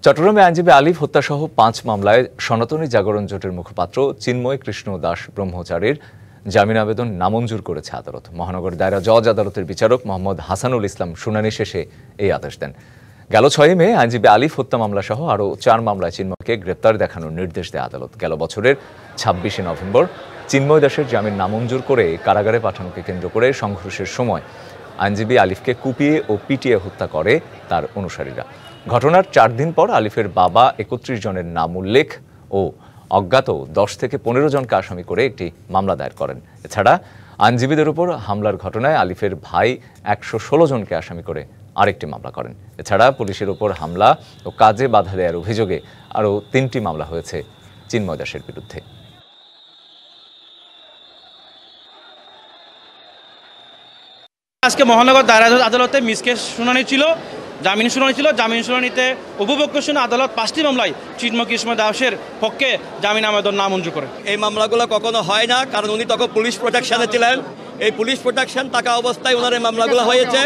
চট্টগ্রামে আইনজীবী আলিফ হত্যাসহ ৫ মামলায় সনাতনী জাগরণ জোটের মুখপাত্র চিন্ময় কৃষ্ণ দাস ব্রহ্মচারীর জামিন আবেদন নামঞ্জুর করেছে আদালত। মহানগর দায়রা জজ আদালতের বিচারক মোহাম্মদ হাসানুল ইসলাম শুনানি শেষে এই আদেশ দেন। গেল ৬ মে আইনজীবী আলিফ হত্যা মামলা সহ আরও ৪ মামলায় চিন্ময়কে গ্রেপ্তার দেখানোর নির্দেশ দেয় আদালত। গেল বছরের ২৬শে নভেম্বর চিন্ময় দাসের জামিন নামঞ্জুর করে কারাগারে পাঠানোকে কেন্দ্র করে সংঘর্ষের সময় আইনজীবী আলিফকে কুপিয়ে ও পিটিয়ে হত্যা করে তার অনুসারীরা। ঘটনার ৪ দিন পর আলিফের বাবা ৩১ জনের নাম উল্লেখ ও অজ্ঞাত ১০ থেকে ১৫ জনকে আসামি করে একটি মামলা দায়ের করেন। এছাড়া আইনজীবীদের উপর হামলার ঘটনায় আলিফের ভাই ১১৬ জনকে আসামি করে আরেকটি মামলা করেন। এছাড়া পুলিশের উপর হামলা ও কাজে বাধা দেওয়ার অভিযোগে আরও ৩টি মামলা হয়েছে চিন্ময় দাসের বিরুদ্ধে। আজকে মহানগর দায়রা জজ আদালতে মিসকেস শুনানি ছিল, জামিন শুনানি ছিল। জামিন শুনানিতে উপপক্ষ শুনে আদালত 5টি মামলায় চিন্ময় কৃষ্ণ দাসের পক্ষে জামিন আবেদন নামঞ্জুর করে। এই মামলাগুলো কখনো হয় না, কারণ উনি তখন পুলিশ প্রোটেকশনে ছিলেন। এই পুলিশ প্রোটেকশন থাকা অবস্থায় ওনার এই মামলাগুলো হয়েছে।